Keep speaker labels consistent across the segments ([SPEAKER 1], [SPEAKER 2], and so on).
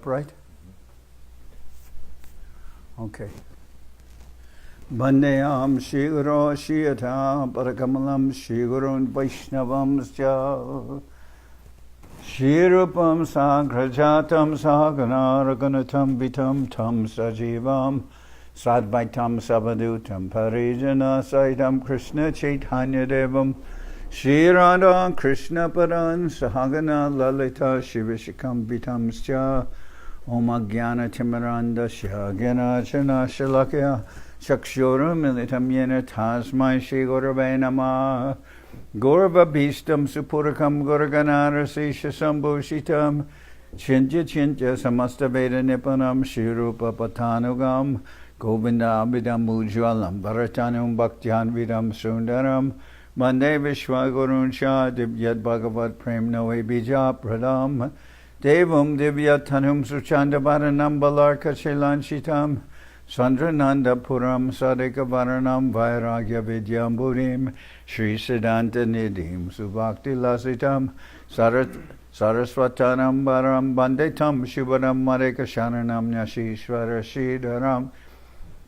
[SPEAKER 1] upright? Okay. Bandeyam Shri Guru Shiyata Parakamalam Shri Gurun Vaishnavam Sya Shri Rupam Sagrajatam Saganaraganatam Vitam Tam Sajivam Sadvaitam Sabadutam Parijana Saitam Krishna Chaitanya Devam Shri Radha Krishna Paran Sahagana Lalita Shivishikam Vitam Sya Om Agyana Timaranda Shagana Chana Shalakya Chakshuram Militam Yena Tasmai Shri Gurave Namah Gaurava Bhistam Supurakam Gurganarasisha Sambhushitam Chintya Chintya Samasta Veda Nipanam Shri Rupa Patanugam Govinda Abhidam Ujwalam Bharatanum Bhaktyan Vidam Sundaram Mande Vishwagurun Shah Divyat Bhagavad Prem Noe Bija Pradam Devam Divyatanum Suchanda Varanam Balarka Shilanshitam Sandrananda Puram Sadika Varanam Vairagya Vidyamburim Sri Siddhanta Nidhim Subhakti Lasitam Saraswatanam Varam Bandetam Shubharam Mareka Sharanam Nyashishvara Shridharam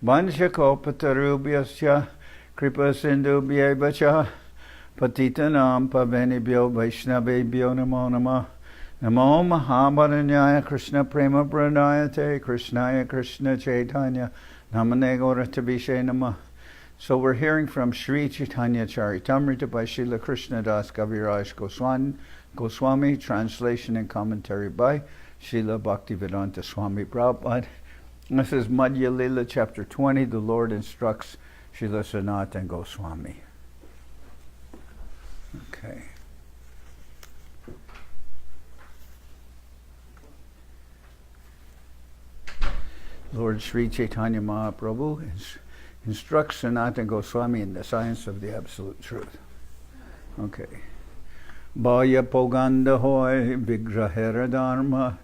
[SPEAKER 1] Vanchakopatarubhyasya Kripa Sindhubhyevacha Patitanam Pavenibhyo Vaishnavebhyo Namo Namah Namo Mahabharanyaya Krishna Prema Pranayate Krishnaya Krishna Chaitanya Namane Gauratabhishe Namah. So we're hearing from Sri Chaitanya Charitamrita by Srila Krishnadas Kaviraj Goswami, translation and commentary by Srila Bhaktivedanta Swami Prabhupada. This is Madhya-lila, chapter 20. The Lord instructs Srila Sanatan Goswami. Okay. Lord Sri Chaitanya Mahaprabhu instructs Sanatan Goswami in the science of the absolute truth. Okay. Bhaya Poganda Hoy Vigrahera Dharma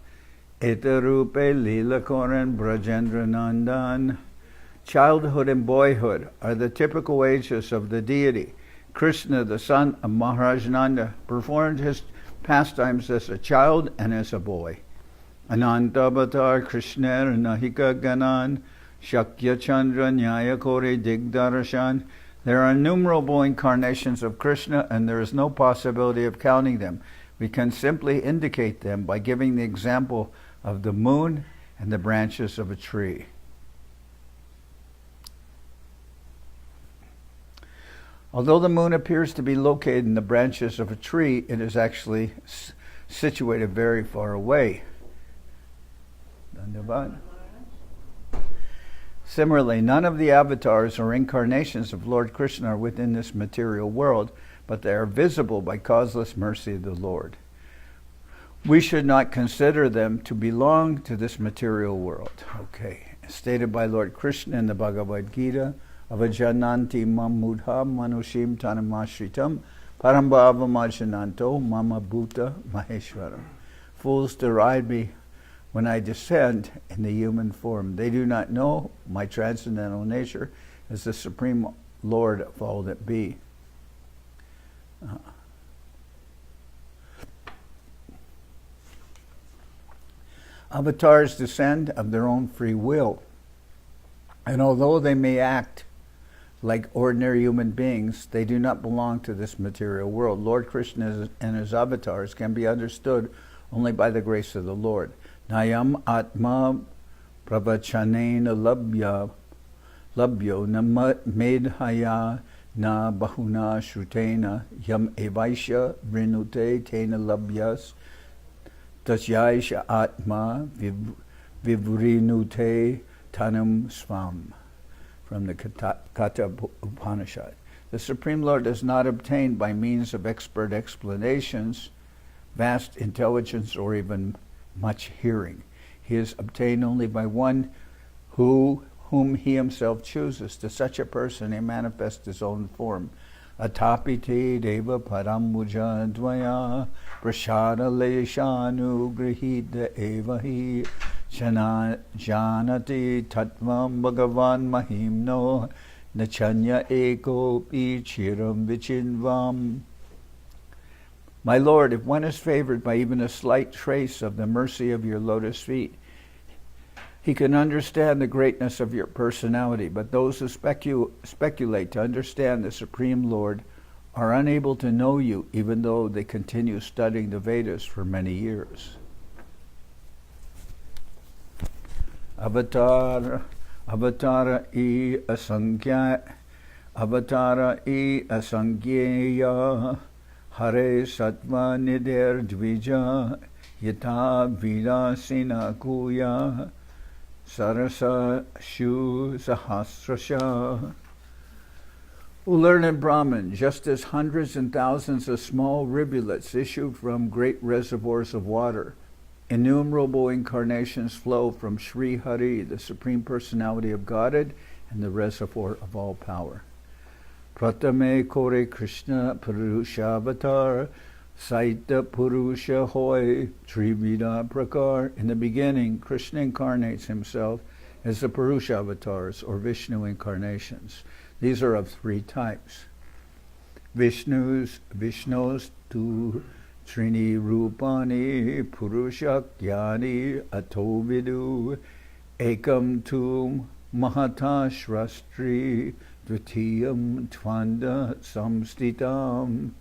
[SPEAKER 1] Etarupe Lila Koran Brajendra Nandan. Childhood and boyhood are the typical ages of the deity. Krishna, the son of Maharaj Nanda, performed his pastimes as a child and as a boy. Anantavatar Krishna Nahika Ganan Shakya Chandra Nyaya Kore Digdarashan. There are innumerable incarnations of Krishna, and there is no possibility of counting them. We can simply indicate them by giving the example of the moon and the branches of a tree. Although the moon appears to be located in the branches of a tree, it is actually situated very far away. Similarly, none of the avatars or incarnations of Lord Krishna are within this material world, but they are visible by causeless mercy of the Lord. We should not consider them to belong to this material world. Okay. Stated by Lord Krishna in the Bhagavad Gita, Avajananti mamudha manushim tanamashritam parambhava majananto mama bhuta maheshwaram. Fools deride me when I descend in the human form. They do not know my transcendental nature as the Supreme Lord of all that be. Avatars descend of their own free will. And although they may act like ordinary human beings, they do not belong to this material world. Lord Krishna and his avatars can be understood only by the grace of the Lord. Nayam atma pravachanena labyo na medhaya na bahuna shrutena yam evaisha vrinute tena labhyas tasyaisha atma vivrinute tanam svam. From the Kata Upanishad. The Supreme Lord is not obtained by means of expert explanations, vast intelligence, or even much hearing. He is obtained only by one whom he himself chooses. To such a person he manifests his own form. Atapite deva paramuja dvaya prashada leshanu grihita evahi janati tatvam bhagavan mahimno nachanya eko pichiram vichinvam. My Lord, if one is favored by even a slight trace of the mercy of your lotus feet, He can understand the greatness of your personality, but those who speculate to understand the Supreme Lord are unable to know you, even though they continue studying the Vedas for many years. Avatara I Asankhyeya Hare Sattva Nider Dvija Yata Vidasina Kuya Sarasa Shu Sahasrasha. O learned Brahmin, just as hundreds and thousands of small rivulets issue from great reservoirs of water, innumerable incarnations flow from Sri Hari, the Supreme Personality of Godhead and the reservoir of all power. Pratame Kore Krishna Purushavatar Saita Purusha Hoy Trivida Prakar. In the beginning, Krishna incarnates himself as the Purusha avatars, or Vishnu incarnations. These are of three types. Vishnos tu Trini Rupani Purusha Jnani Atovidu Ekam tu Mahata Shrastri Dvitiyam Tvanda Samstitam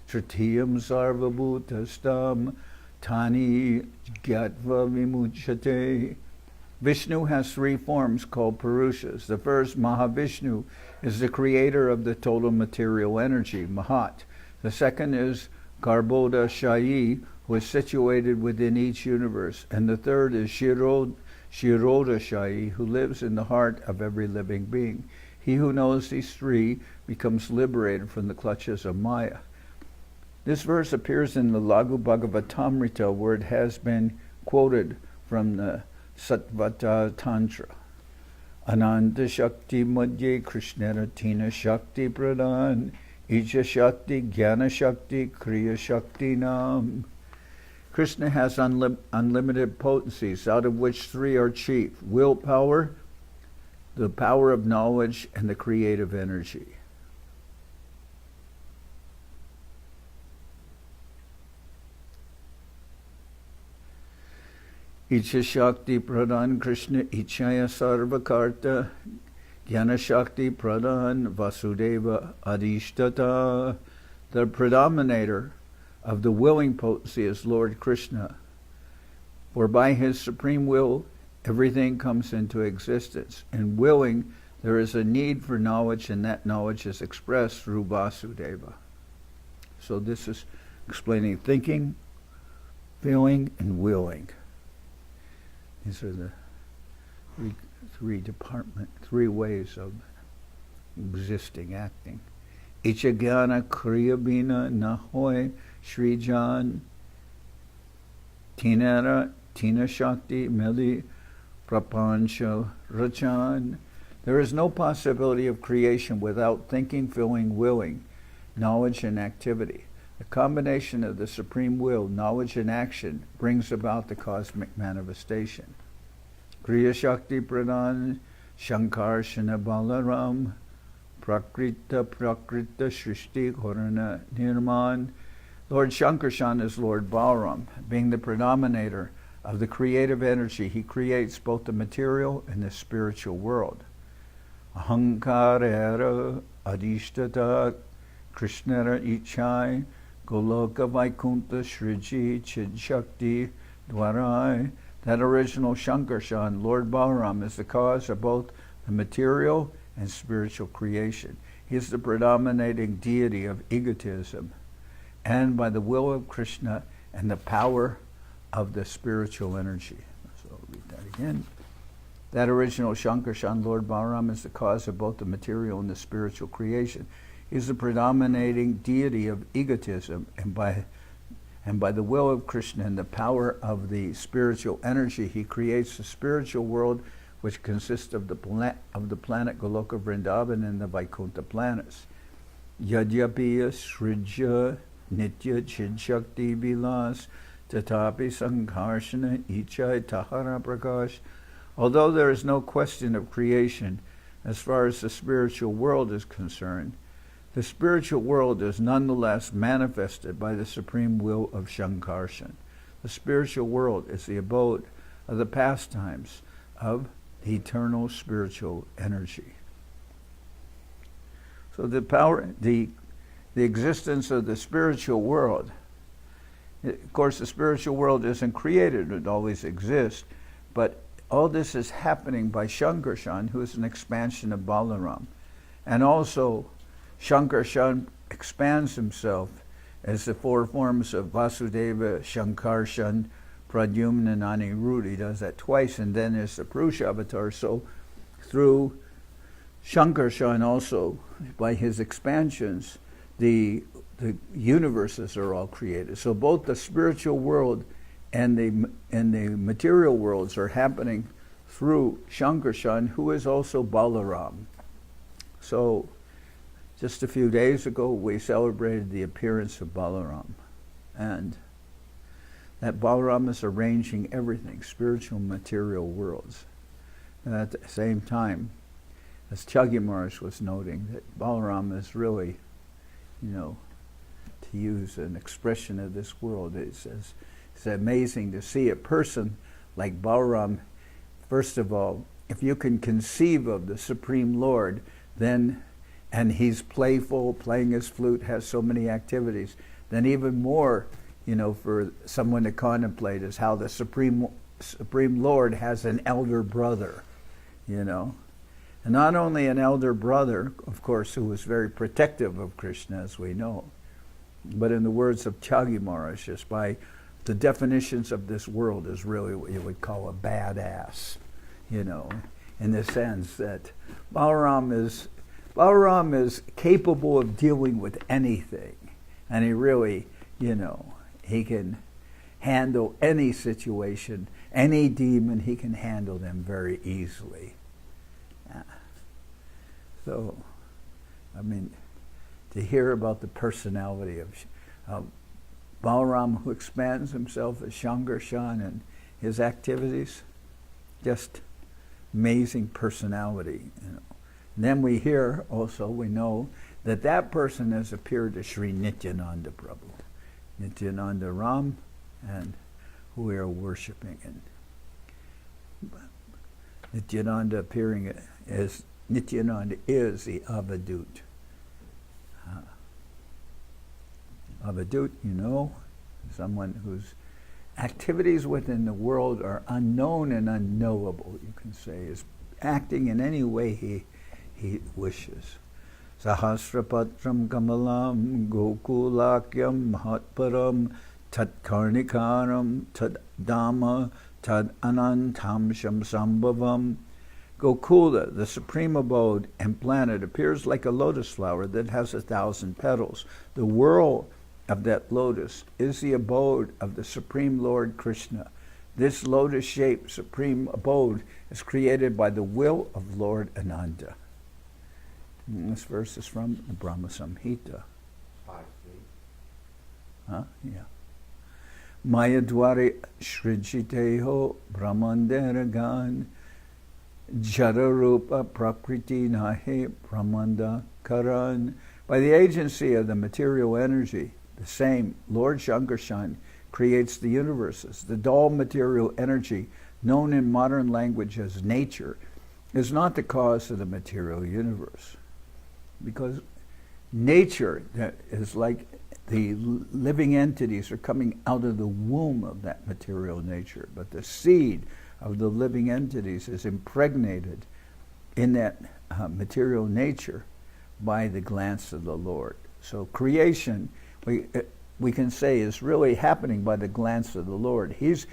[SPEAKER 1] Tritiyam Sarvabhutastam Tani Gyatva Vimuchate. Vishnu has three forms called Purushas. The first, Mahavishnu, is the creator of the total material energy, Mahat. The second is Garbhoda Shayi, who is situated within each universe. And the third is Shiroda Shayi, who lives in the heart of every living being. He who knows these three becomes liberated from the clutches of Maya. This verse appears in the Lagu Bhagavatamrita, where it has been quoted from the Satvata Tantra. Ananta Shakti Madhye Krishnera Tina Shakti Pradhan Icha Shakti Jnana Shakti Kriya Shakti Nam. Krishna has unlimited potencies, out of which three are chief: willpower, the power of knowledge, and the creative energy. Icha Shakti Pradhan Krishna Ichaya Sarvakarta Jnana Shakti Pradhan Vasudeva Adhishtata. The predominator of the willing potency is Lord Krishna, for by his supreme will everything comes into existence. In willing, there is a need for knowledge, and that knowledge is expressed through Vasudeva. So this is explaining thinking, feeling, and willing. These are the three ways of existing, acting. Ichagana Kriyabina Nahoy Srijan Tina Shakti Meli Prapancha Rachan. There is no possibility of creation without thinking, feeling, willing, knowledge, and activity. The combination of the supreme will, knowledge, and action brings about the cosmic manifestation. Kriya Shakti Pradhan Shankarshana Balaram Prakrita Shrishti Korana Nirman. Lord Shankarshan is Lord Balaram. Being the predominator of the creative energy, he creates both the material and the spiritual world. Ahankarera Adhishtata Krishnara Ichai Goloka Vaikunta Shriji Chid Shakti Dwarai. That original Shankarshan, Lord Balaram, is the cause of both the material and spiritual creation. He is the predominating deity of egotism, and by the will of Krishna and the power of the spiritual energy. So I'll read that again. That original Shankarshan, Lord Balaram, is the cause of both the material and the spiritual creation. He is the predominating deity of egotism, and by the will of Krishna and the power of the spiritual energy, he creates the spiritual world, which consists of the planet Goloka Vrindavan and the Vaikuntha planets. Yadyapiya Srija Nitya Chid Shakti Vilas Tatapi Sangharshana Ichai Tahara Prakash. Although there is no question of creation as far as the spiritual world is concerned, the spiritual world is nonetheless manifested by the supreme will of Shankarshan. The spiritual world is the abode of the pastimes of eternal spiritual energy. So the power, the existence of the spiritual world, of course the spiritual world isn't created, it always exists, but all this is happening by Shankarshan, who is an expansion of Balaram. And also Shankarshan expands himself as the four forms of Vasudeva, Shankarshan, Pradyumna, and Anirudh. He does that twice, and then there's the Purusha avatar. So through Shankarshan also, by his expansions, the universes are all created. So both the spiritual world and the material worlds are happening through Shankarshan, who is also Balaram. So just a few days ago, we celebrated the appearance of Balaram. And that Balaram is arranging everything, spiritual and material worlds. And at the same time, as Chagya Maharaj was noting, that Balaram is really, to use an expression of this world, it's amazing to see a person like Balaram. First of all, if you can conceive of the Supreme Lord, then, and he's playful, playing his flute, has so many activities, then even more, for someone to contemplate is how the Supreme Lord has an elder brother, And not only an elder brother, of course, who was very protective of Krishna, as we know, but in the words of Chagya Maharaj, just by the definitions of this world, is really what you would call a badass, in the sense that Balaram is capable of dealing with anything, and he really, he can handle any situation, any demon, he can handle them very easily. So, to hear about the personality of Balaram, who expands himself as Shankarshan and his activities, just amazing personality. And then we hear also, we know that person has appeared to Sri Nityananda Prabhu, Nityananda Ram, and who we are worshipping. And Nityananda appearing as Nityananda is the Avadut. Avadut, someone whose activities within the world are unknown and unknowable, you can say, is acting in any way he wishes. Sahasrapatram kamalam gokulakyam mahatparam tat karnikaram tad dhamma tad anantamsham sambhavam. Gokula, the supreme abode and planet, appears like a lotus flower that has 1,000 petals. The whirl of that lotus is the abode of the Supreme Lord Krishna. This lotus-shaped supreme abode is created by the will of Lord Ananda. And this verse is from the Brahma Samhita.
[SPEAKER 2] 5
[SPEAKER 1] Yeah. Mayadwari Srijiteho Brahmanderagan Jararupa Prakriti Nahe Brahmanda Karan. By the agency of the material energy, the same Lord Shankarshan creates the universes. The dull material energy, known in modern language as nature, is not the cause of the material universe. Because nature is like the living entities are coming out of the womb of that material nature, but the seed of the living entities is impregnated in that material nature by the glance of the Lord. So creation, we can say, is really happening by the glance of the Lord. He's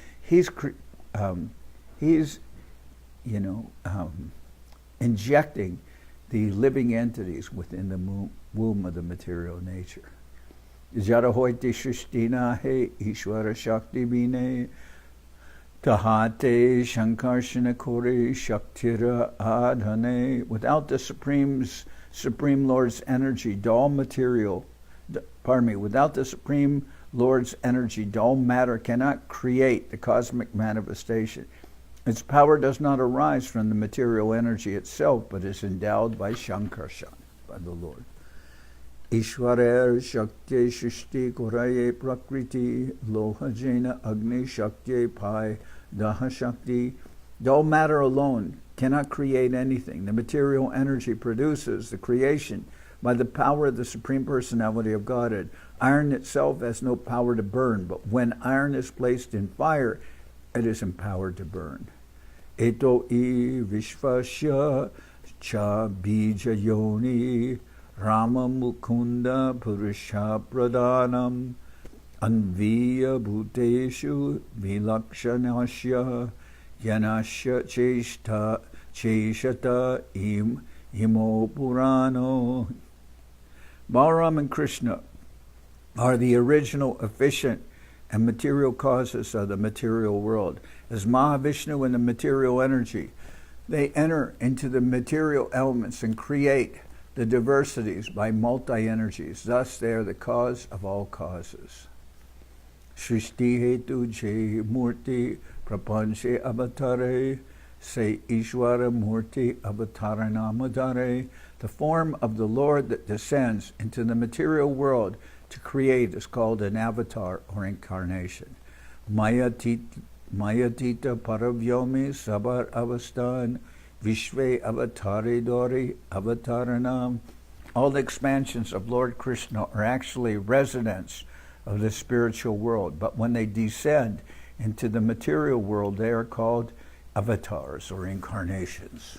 [SPEAKER 1] injecting the living entities within the womb of the material nature. Jara hoiti shrishtina he Ishwara Shakti bine tahate Shankarshana kore Shaktira adhane. Without the Supreme Lord's energy, without the Supreme Lord's energy, dull matter cannot create the cosmic manifestation. Its power does not arise from the material energy itself, but is endowed by Shankarshan, by the Lord. Ishwarer Shakti Shishti Koraye Prakriti Lohajena Agni Shakti Pai Daha Shakti. Dull matter alone cannot create anything. The material energy produces the creation by the power of the Supreme Personality of Godhead. Iron itself has no power to burn, but when iron is placed in fire, it is empowered to burn. Eto I Vishvasya Cha Bija Yoni Rama Mukunda Purusha Pradhanam Anviya Bhuteshu Vilakshanasya Yanasya Cheshata Imo Purano. Balaram and Krishna are the original, efficient, and material causes of the material world. As Mahavishnu and the material energy, they enter into the material elements and create the diversities by multi-energies. Thus, they are the cause of all causes. Srishti hetu je murti prapanche avatare se Ishvara murti avataranamadare. The form of the Lord that descends into the material world to create is called an avatar or incarnation. Mayatita paravyomi sabar avastan vishve avatare dori avataranam. All the expansions of Lord Krishna are actually residents of the spiritual world, but when they descend into the material world, they are called avatars or incarnations.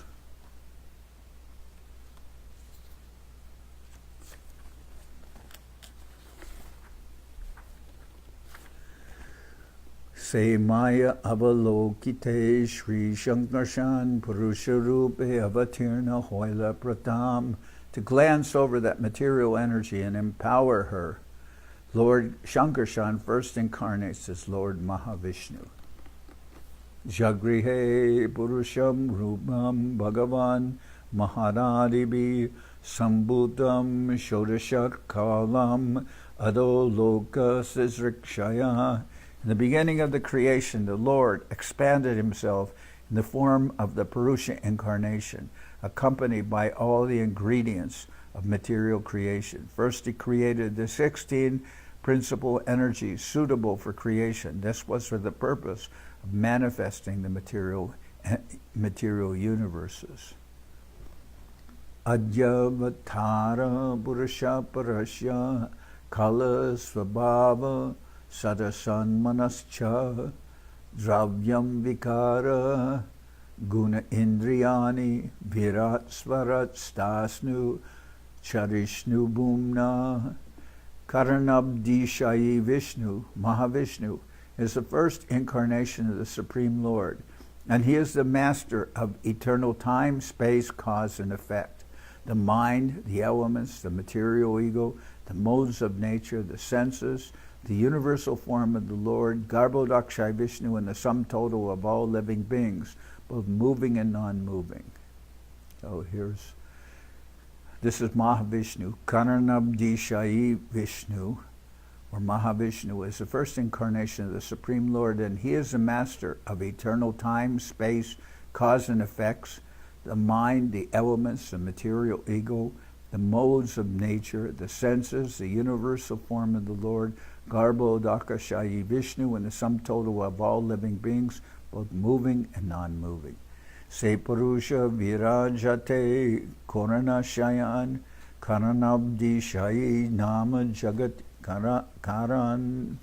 [SPEAKER 1] Se Maya avalokite Sri Shankarshan Purusharupe avatirna hoila pratam. To glance over that material energy and empower her, Lord Shankarshan first incarnates as Lord Mahavishnu. Jagrihe Purusham Rupam Bhagavan Maharadibi Sambhutam Shodashak Kalam Adoloka Sisrikshaya. In the beginning of the creation, the Lord expanded himself in the form of the Purusha incarnation, accompanied by all the ingredients of material creation. First, he created the 16 principal energies suitable for creation. This was for the purpose of manifesting the material universes. Adyavatara Purusha Parasya Kala Svabhava Sadasan Manascha Dravyam Vikara Guna Indriyani Virat Swarat Stasnu Charishnu Bhumna. Karanabdishayi Vishnu, Mahavishnu, is the first incarnation of the Supreme Lord, and he is the master of eternal time, space, cause, and effect. The mind, the elements, the material ego, the modes of nature, the senses, the universal form of the Lord, Garbhodakshay Vishnu, and the sum total of all living beings, both moving and non-moving. So this is Mahavishnu. Karanabdishayi Vishnu, or Mahavishnu, is the first incarnation of the Supreme Lord, and he is the master of eternal time, space, cause and effects, the mind, the elements, the material ego, the modes of nature, the senses, the universal form of the Lord, Garbhodakashayi Vishnu, and the sum total of all living beings, both moving and non-moving. Se Purusha Virajate Korana Shayan Karanabdi Shayi Nama Jagat Karan.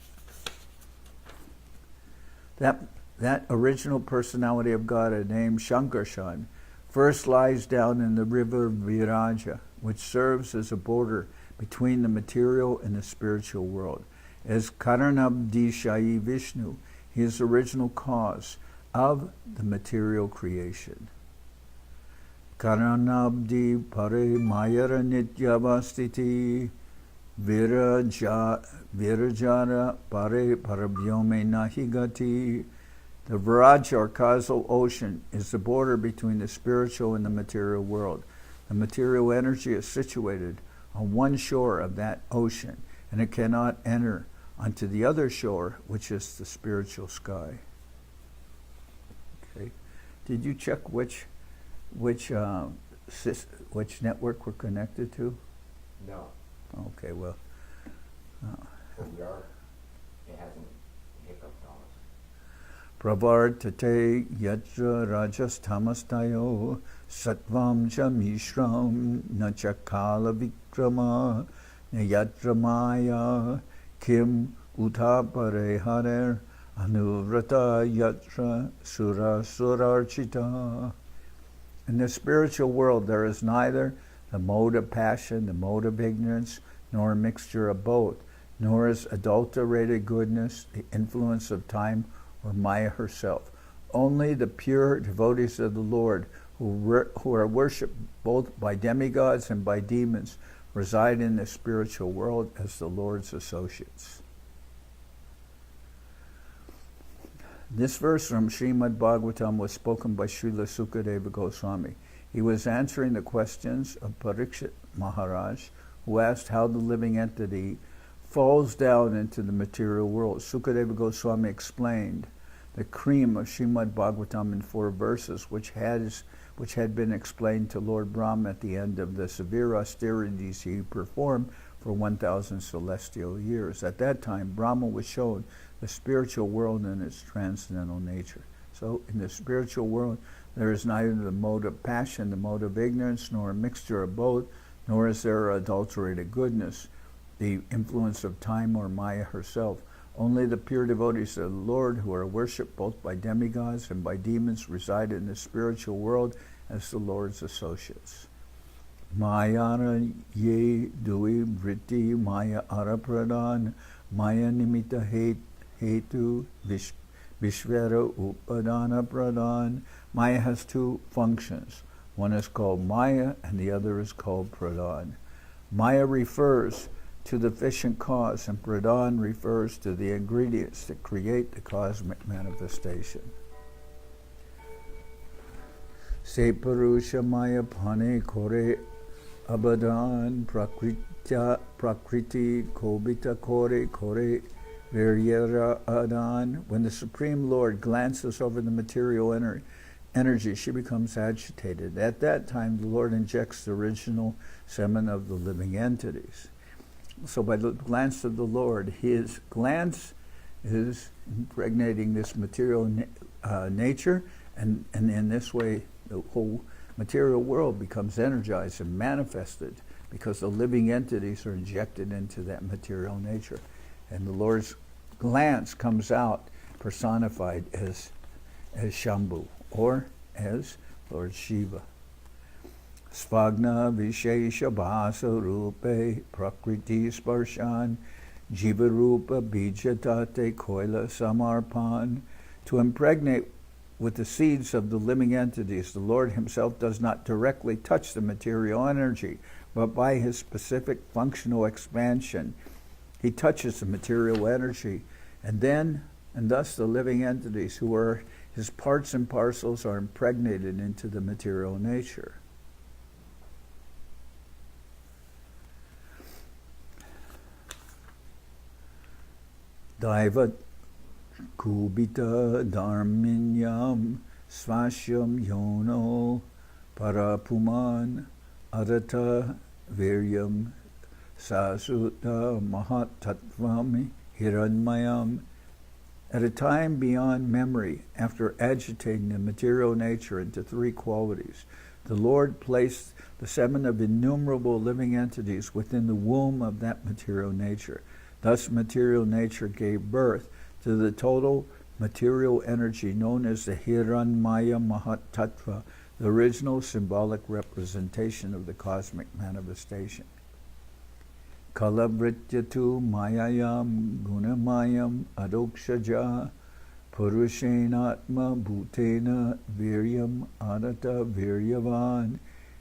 [SPEAKER 1] That original personality of God, named Shankarshan, first lies down in the river Viraja, which serves as a border between the material and the spiritual world. As Karanabdi Shayi Vishnu, he is the original cause of the material creation. Karanabdi pare mayara nityavastiti virajara pare parabhyome nahigati. The Viraja, or causal ocean, is the border between the spiritual and the material world. The material energy is situated on one shore of that ocean, and it cannot enter onto the other shore, which is the spiritual sky. Okay. Did you check which network we're connected to?
[SPEAKER 2] No.
[SPEAKER 1] Okay, well.
[SPEAKER 2] But we are. It hasn't hiccuped on us.
[SPEAKER 1] pravartate yatra rajastamastayo sattvam cha mishram na cha kala vikrama na yatra maya kim utapare harer anuvrata yatra sura surarchita. In the spiritual world there is neither the mode of passion, the mode of ignorance, nor a mixture of both, nor is adulterated goodness, the influence of time, or Maya herself. Only the pure devotees of the Lord, who are worshipped both by demigods and by demons, reside in the spiritual world as the Lord's associates. This verse from Srimad Bhagavatam was spoken by Srila Sukadeva Goswami. He was answering the questions of Parikshit Maharaj, who asked how the living entity falls down into the material world. Sukadeva Goswami explained the cream of Srimad Bhagavatam in 4 verses, which had been explained to Lord Brahma at the end of the severe austerities he performed for 1,000 celestial years. At that time, Brahma was shown the spiritual world in its transcendental nature. So in the spiritual world, there is neither the mode of passion, the mode of ignorance, nor a mixture of both, nor is there adulterated goodness, the influence of time or Maya herself. Only the pure devotees of the Lord, who are worshipped both by demigods and by demons, reside in the spiritual world as the Lord's associates. Mayana ye dui vritti maya arapradan maya nimitta hetu vishvara upadana pradan. Maya has 2 functions. One is called Maya and the other is called Pradhan. Maya refers to the efficient cause, and Pradhan refers to the ingredients that create the cosmic manifestation. Se parusha maya pane kore abadan prakriti kobita kore viryara adan. When the Supreme Lord glances over the material energy, she becomes agitated. At that time, the Lord injects the original semen of the living entities. So by the glance of the Lord, his glance is impregnating this material nature, and in this way, the whole material world becomes energized and manifested because the living entities are injected into that material nature. And the Lord's glance comes out personified as Shambhu, or as Lord Shiva. Svagna Vishesha Bhasa Rupe Prakriti Sparshan Jiva Rupa Bijatate Koila Samarpan. To impregnate with the seeds of the living entities, the Lord himself does not directly touch the material energy, but by his specific functional expansion, he touches the material energy, and thus the living entities, who are his parts and parcels, are impregnated into the material nature. Daiva kubita dharminyam svashyam yono parapuman arata viryam sasuta mahatatvami hiranmayam. At a time beyond memory, after agitating the material nature into 3 qualities, the Lord placed the semen of innumerable living entities within the womb of that material nature. Thus, material nature gave birth to the total material energy known as the Hiranmaya Mahatattva, the original symbolic representation of the cosmic manifestation. Kalabhrityatu mayayam gunamayam adokshaja purushenatma bhutena viryam anata viryavan.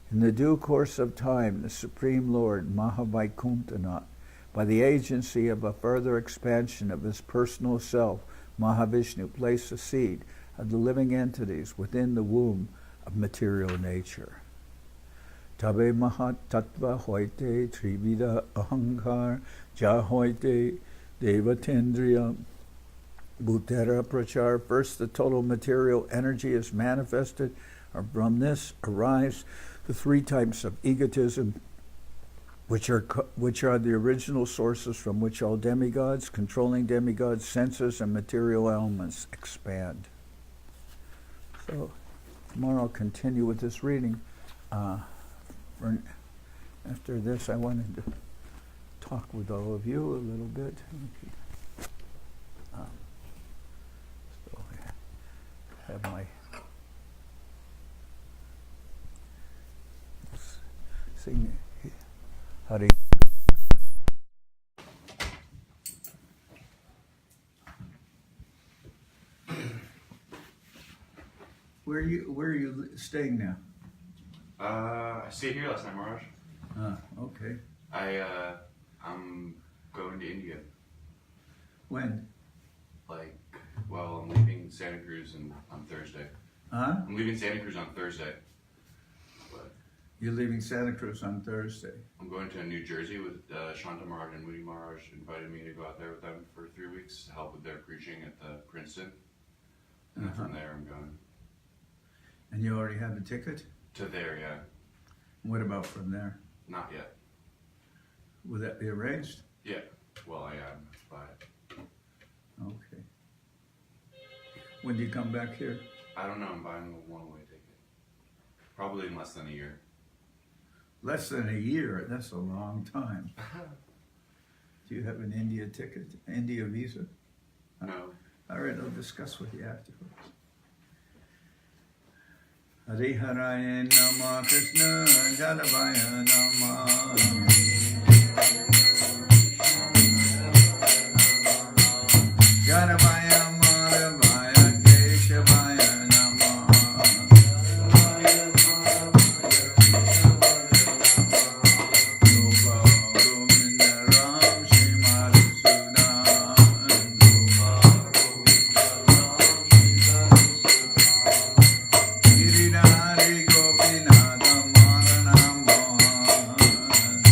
[SPEAKER 1] In the due course of time, the Supreme Lord, Mahavaikuntanath, by the agency of a further expansion of his personal self, Mahavishnu, placed the seed of the living entities within the womb of material nature. Tabe mahat tattva hoite trivida ahankar ja hoite devatendriya bhutera prachar. First, the total material energy is manifested, and from this arise the 3 types of egotism, which are the original sources from which all demigods, controlling demigods, senses, and material elements expand. So tomorrow I'll continue with this reading. After this, I wanted to talk with all of you a little bit. So I have my sing Hari. Where are you staying now?
[SPEAKER 2] I stayed here last night, Maharaj.
[SPEAKER 1] Okay.
[SPEAKER 2] I'm going to India.
[SPEAKER 1] When?
[SPEAKER 2] I'm leaving Santa Cruz on Thursday. I'm leaving Santa Cruz on Thursday. But
[SPEAKER 1] You're leaving Santa Cruz on Thursday.
[SPEAKER 2] I'm going to New Jersey with Shanta Maharaj and Moody Maharaj invited me to go out there with them for 3 weeks to help with their preaching at the Princeton. And then from there I'm going.
[SPEAKER 1] And you already have a ticket?
[SPEAKER 2] To there, yeah.
[SPEAKER 1] What about from there?
[SPEAKER 2] Not yet.
[SPEAKER 1] Will that be arranged?
[SPEAKER 2] Yeah. Well, I am, but...
[SPEAKER 1] Okay. When do you come back here?
[SPEAKER 2] I don't know, I'm buying a one-way ticket. Probably in less than a year.
[SPEAKER 1] Less than a year? That's a long time. Do you have an India ticket? India visa?
[SPEAKER 2] No.
[SPEAKER 1] All right, I'll discuss with you afterwards. Hare Haraya Nama Krishna Jalavaya Nama Jalavaya Madhavaya Keshavaya Nama Rupa Govinda Ram Shri Madhusudan Giridhari Gopinath Marana Mohan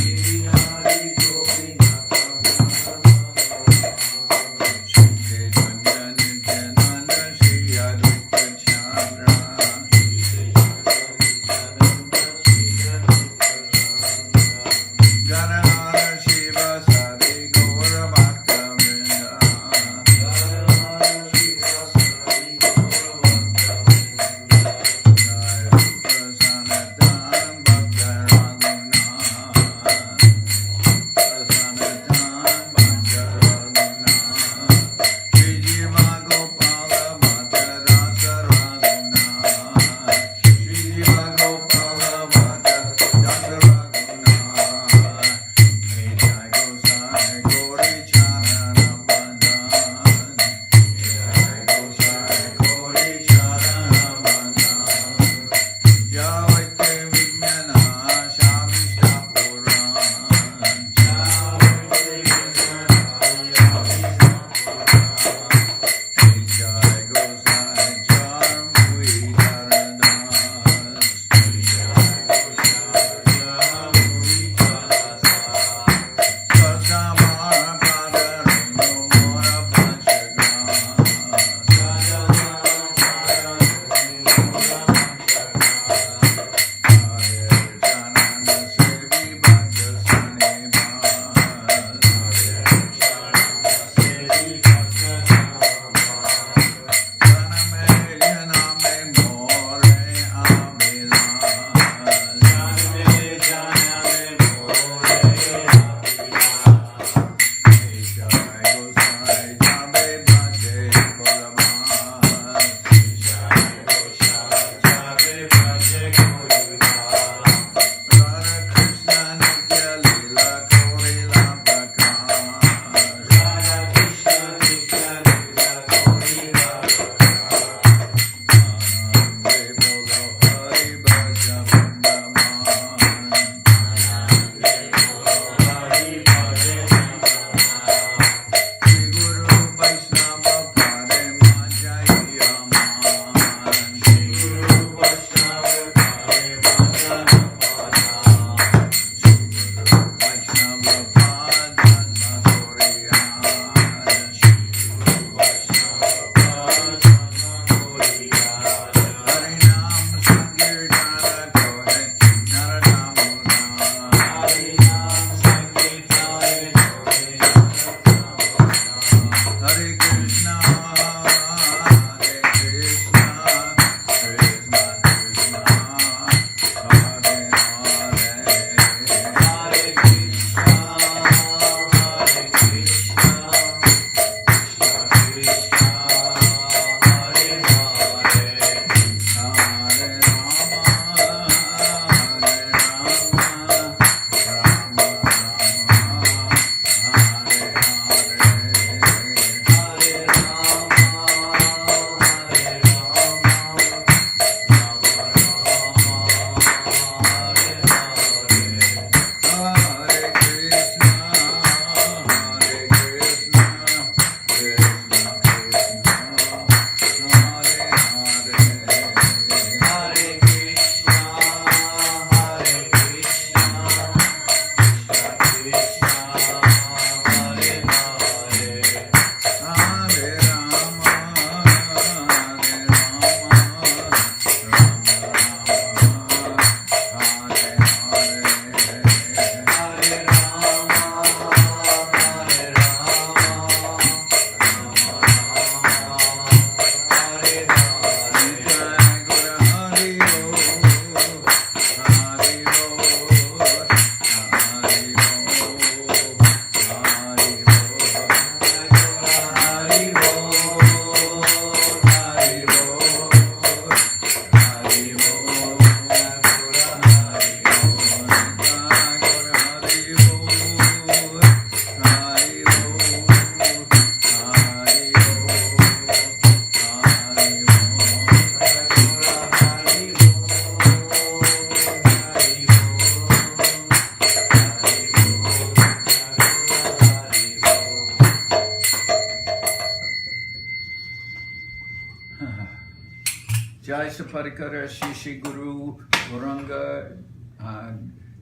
[SPEAKER 1] Parikara Shishi Guru Varanga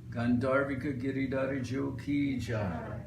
[SPEAKER 1] Gandharvika Giridhara Joki Jai.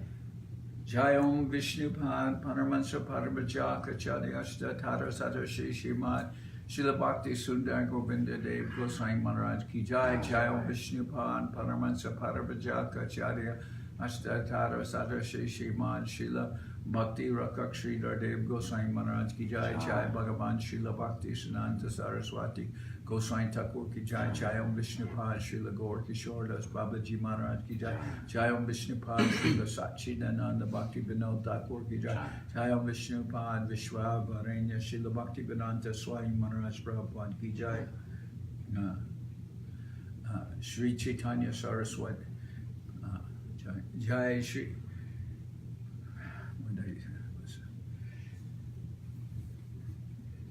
[SPEAKER 1] Jai Om Vishnupad Paramahansa Parabhajaka Chadyashta Tara Sada Shri Srimad Srila Bhakti Sundar Govinda Dev Goswami Maharaj Ki Jai. Jai Om Vishnupad Paramahansa Parabhajaka Charya Ashta Tara Sada Shri Srimad Srila Bhakti Rakak Sridhar Dev Goswami Maharaj Ki Jai. Jai Bhagavan Srila Bhakti Sananta Saraswati Goswami Thakur Ki Jai. Jai Om Vishnupad Srila Gaur Kishore Das Babaji Maharaj Ki Jai. Jai Om Vishnupad Srila Sachidananda Bhakti Vinod Thakur Ki Jai. Jai Om Vishnupad Vishwavaranya Srila Bhakti Vedanta Swami Maharaj Prabhupada Ki Jai. Sri Chaitanya Saraswat Jai Sri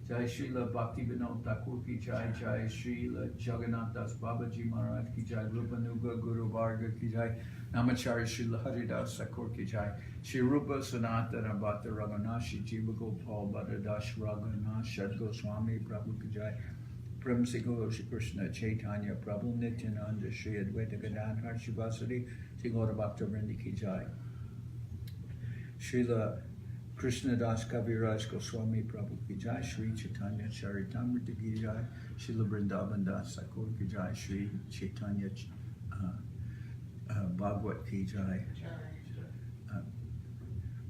[SPEAKER 1] Jai Srila Bhakti Vinod Thakur Ki Jai. Jai Srila Jagannath Das Babaji Maharaj Ki Jai. Rupanuga Guru Varga Ki Jai. Namacharya Srila Haridas Thakur Ki Jai. Shri Rupa Sanatana Bhatta Varanashi Jiva Gopal Bhatta Das Raghunath Shad Goswami Prabhu Ki Jai. Prem Siguru Shri Krishna Chaitanya Prabhu Nityananda Shri Advaita Gadadhar Shivasadi Shri Gaura Bhakta Vrinda Ki Jai. Srila Krishna Das Kaviraj Goswami Prabhu Ki Jai. Sri Chaitanya Charitamrita Ki Jai. Srila Vrindavan Das Thakur Ki Jai. Sri Chaitanya Bhagavad Ki Jai.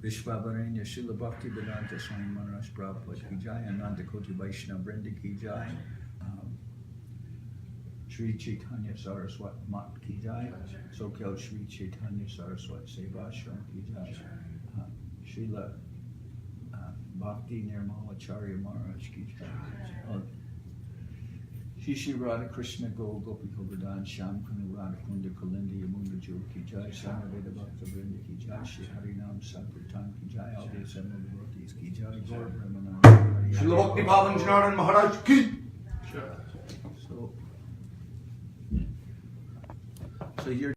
[SPEAKER 1] Vishwavaranya Srila Bhakti Vedanta Swami Maharaj Prabhupada Ki Jai. Ananda Koti Vaishnava Vrinda Ki Jai. Sri Chaitanya Saraswat Mat Ki Jai. Soquel Sri Chaitanya Saraswat Seva Ashram Ki Jai. Srila Bhakti Nirmala Charya Maharaj Ki Jai. Shri Radha Krishna Go Gopi Govardhan Sham Kunu Radha Kunda Kalindi Yamuna Jo Ki Jai. Samaveda Bhakta Vrinda Ki Jai. Shri Harinam Sankirtan Ki Jai. All the assembled devotees Ki Jai. Gaur Brahmananda
[SPEAKER 3] Srila Bhakti Pavan Janardan Maharaj Ki.
[SPEAKER 1] So you're